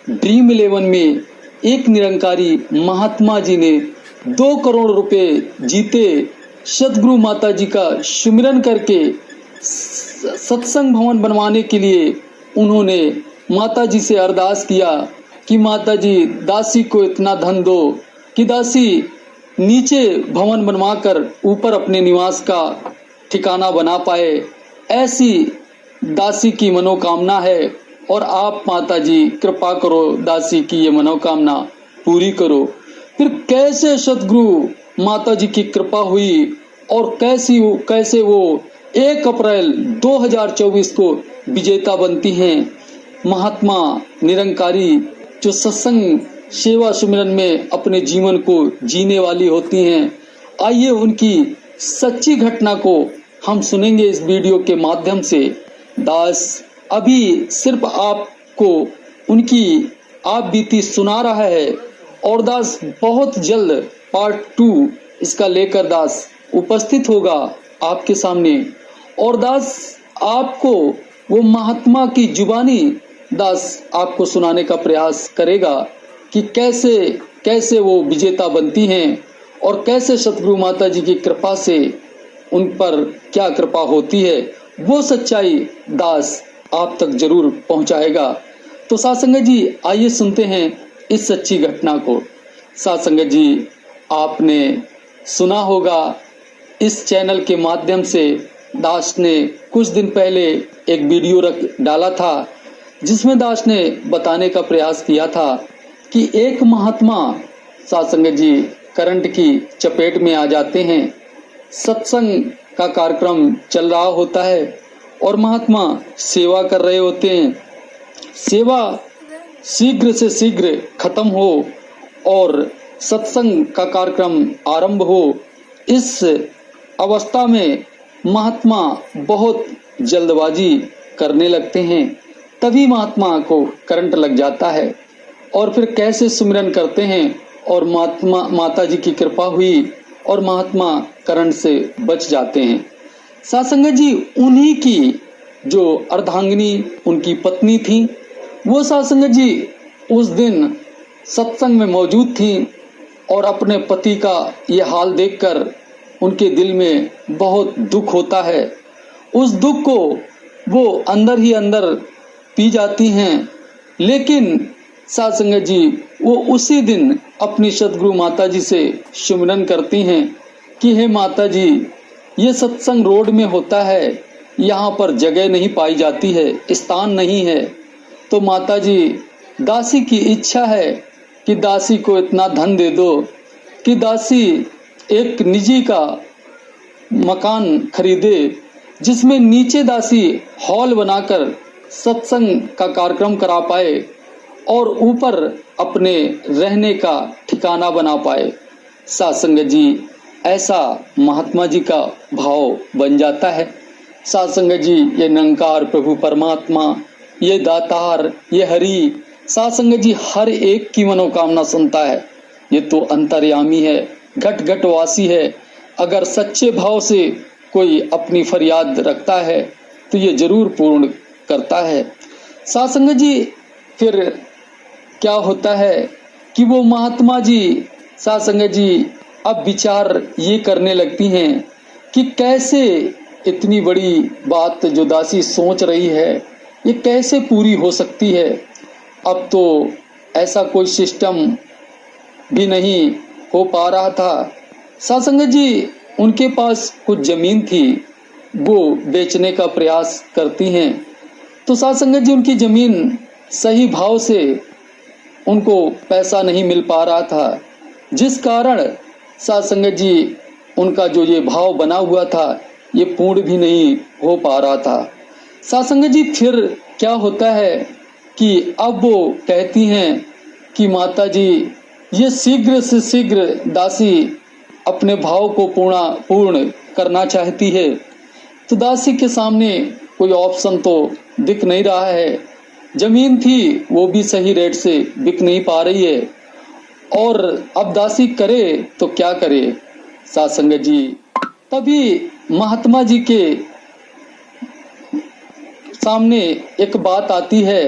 ड्रीम11 में एक निरंकारी महात्मा जी ने 2 करोड़ रुपए जीते सतगुरु माता जी का सुमिरन करके सत्संग भवन बनवाने के लिए उन्होंने माता जी से अरदास किया कि माता जी दासी को इतना धन दो कि दासी नीचे भवन बनवाकर ऊपर अपने निवास का ठिकाना बना पाए। ऐसी दासी की मनोकामना है और आप माता जी कृपा करो, दासी की ये मनोकामना पूरी करो। फिर कैसे सतगुरु माता जी की कृपा हुई और कैसे वो 1 अप्रैल 2024 को विजेता बनती हैं। महात्मा निरंकारी जो सत्संग सेवा सुमिरन में अपने जीवन को जीने वाली होती हैं। आइए उनकी सच्ची घटना को हम सुनेंगे इस वीडियो के माध्यम से। दास अभी सिर्फ आपको उनकी आप बीती सुना रहा है और दास बहुत जल्द पार्ट 2 इसका लेकर दास उपस्थित होगा आपके सामने और दास आपको वो महात्मा की जुबानी दास आपको सुनाने का प्रयास करेगा कि कैसे कैसे वो विजेता बनती हैं और कैसे सतगुरु माता जी की कृपा से उन पर क्या कृपा होती है, वो सच्चाई दास आप तक जरूर पहुंचाएगा। तो साध संगत जी आइए सुनते हैं इस सच्ची घटना को। साध संगत जी आपने सुना होगा इस चैनल के माध्यम से दास ने कुछ दिन पहले एक वीडियो डाला था जिसमें दास ने बताने का प्रयास किया था कि एक महात्मा साध संगत जी करंट की चपेट में आ जाते हैं। सत्संग का कार्यक्रम चल रहा होता है और महात्मा सेवा कर रहे होते हैं। सेवा शीघ्र से शीघ्र खत्म हो और सत्संग का कार्यक्रम आरंभ हो। इस अवस्था में महात्मा बहुत जल्दबाजी करने लगते हैं। तभी महात्मा को करंट लग जाता है और फिर कैसे सुमिरन करते हैं और माता जी की कृपा हुई और महात्मा करंट से बच जाते हैं। साध संगत जी उन्हीं की जो अर्धांगिनी उनकी पत्नी थी वो साध संगत जी उस दिन सत्संग में मौजूद थी और अपने पति का ये हाल देखकर उनके दिल में बहुत दुख होता है। उस दुख को वो अंदर ही अंदर पी जाती हैं। लेकिन साध संगत जी वो उसी दिन अपनी सतगुरु माता जी से सुमिरन करती हैं कि हे माता जी ये सत्संग रोड में होता है, यहाँ पर जगह नहीं पाई जाती है, स्थान नहीं है। तो माता जी दासी की इच्छा है कि दासी को इतना धन दे दो कि दासी एक निजी का मकान खरीदे जिसमें नीचे दासी हॉल बनाकर सत्संग का कार्यक्रम करा पाए और ऊपर अपने रहने का ठिकाना बना पाए। साध संगत जी ऐसा महात्मा जी का भाव बन जाता है। साध संगत जी ये निरंकार प्रभु परमात्मा, ये दातार, ये हरि, साध संगत जी हर एक की मनोकामना सुनता है। ये तो अंतर्यामी है, घट घट वासी है। अगर सच्चे भाव से कोई अपनी फरियाद रखता है तो ये जरूर पूर्ण करता है। साध संगत जी फिर क्या होता है कि वो महात्मा जी साध संगत जी अब विचार ये करने लगती हैं कि कैसे इतनी बड़ी बात जो दासी सोच रही है ये कैसे पूरी हो सकती है। अब तो ऐसा कोई सिस्टम भी नहीं हो पा रहा था। साध संगत जी उनके पास कुछ जमीन थी, वो बेचने का प्रयास करती हैं। तो साध संगत जी उनकी जमीन सही भाव से उनको पैसा नहीं मिल पा रहा था, जिस कारण साध संगत जी उनका जो ये भाव बना हुआ था ये पूर्ण भी नहीं हो पा रहा था। साध संगत जी फिर क्या होता है कि अब वो कहती हैं कि माता जी ये शीघ्र से शीघ्र दासी अपने भाव को पूर्ण करना चाहती है। तो दासी के सामने कोई ऑप्शन तो दिख नहीं रहा है। जमीन थी वो भी सही रेट से बिक नहीं पा रही है और अब दासी करे तो क्या करे। साध संगत जी तभी महात्मा जी के सामने एक बात आती है।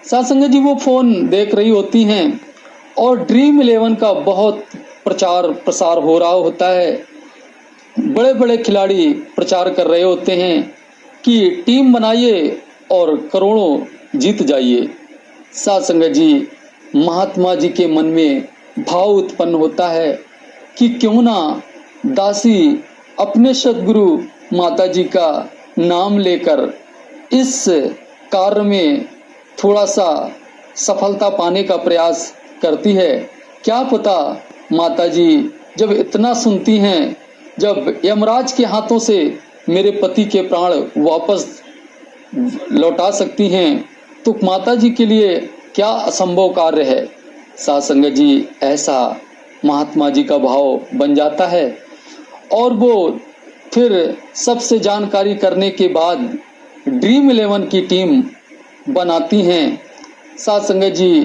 साथ संगत जी वो फोन देख रही होती हैं और ड्रीम 11 का बहुत प्रचार प्रसार हो रहा होता है। बड़े बड़े खिलाड़ी प्रचार कर रहे होते हैं कि टीम बनाइए और करोड़ों जीत जाइए। साथ संगत जी महात्मा जी के मन में भाव उत्पन्न होता है कि क्यों ना दासी अपने सद्गुरु माता जी का नाम लेकर इस कार्य में थोड़ा सा सफलता पाने का प्रयास करती है। क्या पता माता जी जब इतना सुनती हैं, जब यमराज के हाथों से मेरे पति के प्राण वापस लौटा सकती हैं, तो माता जी के लिए क्या असंभव कार्य है। साथ संगत जी ऐसा महात्मा जी का भाव बन जाता है और वो फिर सबसे जानकारी करने के बाद ड्रीम 11 की टीम बनाती हैं। साथ संगत जी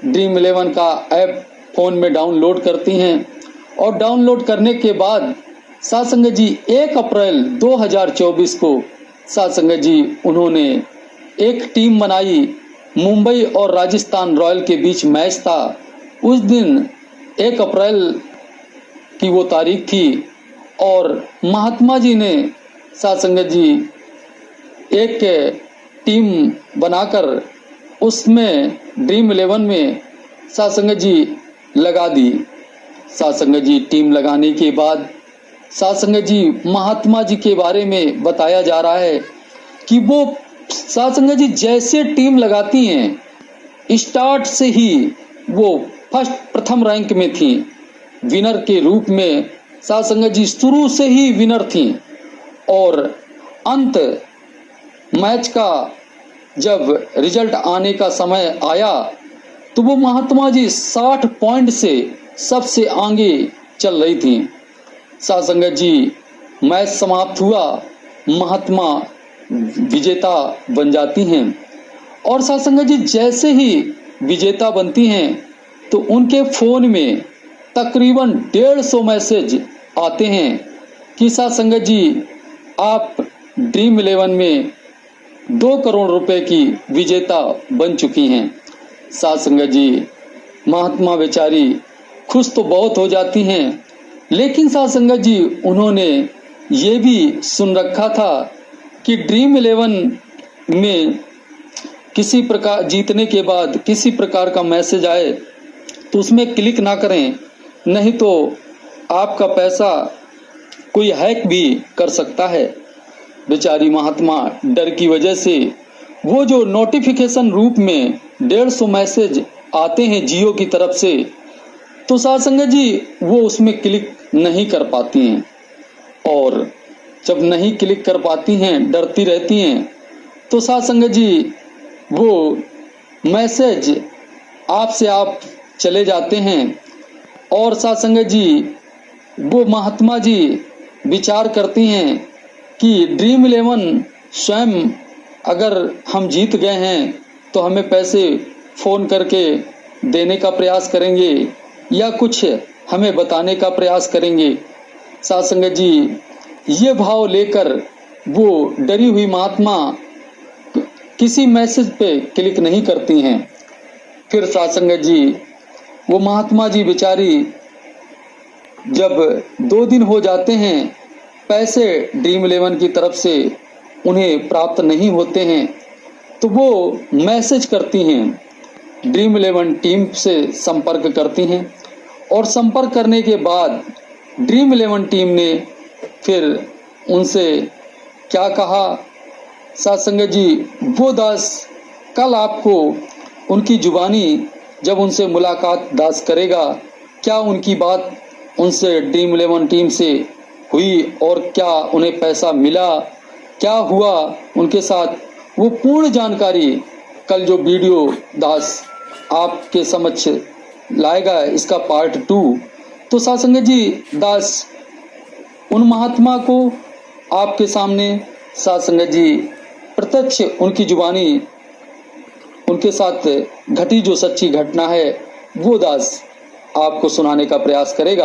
ड्रीम 11 का ऐप फ़ोन में डाउनलोड करती हैं और डाउनलोड करने के बाद साथ संगत जी 1 अप्रैल 2024 को साथ संगत जी उन्होंने एक टीम बनाई। मुंबई और राजस्थान रॉयल के बीच मैच था। उस दिन 1 अप्रैल की वो तारीख थी और महात्मा जी ने साथ संगत जी एक टीम बनाकर उसमें ड्रीम 11 में साथ संगत जी लगा दी। साथ संगत जी टीम लगाने के बाद साथ संगत जी महात्मा जी के बारे में बताया जा रहा है कि वो साथ संगत जी जैसे टीम लगाती हैं, स्टार्ट से ही वो प्रथम रैंक में थी। विनर के रूप में साथ संगत जी शुरू से ही विनर थी और अंत मैच का जब रिजल्ट आने का समय आया तो वो महात्मा जी 60 पॉइंट से सबसे आगे चल रही थी। साथ संगत जी मैच समाप्त हुआ, महात्मा विजेता बन जाती हैं और साथ संगत जी जैसे ही विजेता बनती हैं तो उनके फोन में तकरीबन 150 मैसेज आते हैं कि साथ संगत जी आप ड्रीम 11 में 2 करोड़ रुपए की विजेता बन चुकी हैं। साथ संगत जी महात्मा बेचारी खुश तो बहुत हो जाती हैं, लेकिन साथ संगत जी उन्होंने ये भी सुन रखा था कि ड्रीम 11 में किसी प्रकार जीतने के बाद किसी प्रकार का मैसेज आए तो उसमें क्लिक ना करें, नहीं तो आपका पैसा कोई हैक भी कर सकता है। बेचारी महात्मा डर की वजह से वो जो नोटिफिकेशन रूप में 150 मैसेज आते हैं जियो की तरफ से, तो साथ संगत जी वो उसमें क्लिक नहीं कर पाती हैं और जब नहीं क्लिक कर पाती हैं, डरती रहती हैं, तो साथ संगत जी वो मैसेज आपसे आप चले जाते हैं और साथ संगत जी वो महात्मा जी विचार करती हैं कि ड्रीम 11 स्वयं अगर हम जीत गए हैं तो हमें पैसे फ़ोन करके देने का प्रयास करेंगे या कुछ हमें बताने का प्रयास करेंगे। साथ संगत जी ये भाव लेकर वो डरी हुई महात्मा किसी मैसेज पे क्लिक नहीं करती हैं। फिर साथ संगत जी वो महात्मा जी बेचारी जब 2 दिन हो जाते हैं, पैसे ड्रीम 11 की तरफ से उन्हें प्राप्त नहीं होते हैं, तो वो मैसेज करती हैं, ड्रीम 11 टीम से संपर्क करती हैं और संपर्क करने के बाद ड्रीम 11 टीम ने फिर उनसे क्या कहा, साथ संगत जी वो दास कल आपको उनकी जुबानी जब उनसे मुलाकात दास करेगा, क्या उनकी बात उनसे ड्रीम 11 टीम से हुई और क्या उन्हें पैसा मिला, क्या हुआ उनके साथ, वो पूर्ण जानकारी कल जो वीडियो दास आपके समक्ष लाएगा, इसका पार्ट 2। तो साथ संगत जी दास उन महात्मा को आपके सामने साथ संगत जी प्रत्यक्ष उनकी जुबानी उनके साथ घटी जो सच्ची घटना है वो दास आपको सुनाने का प्रयास करेगा।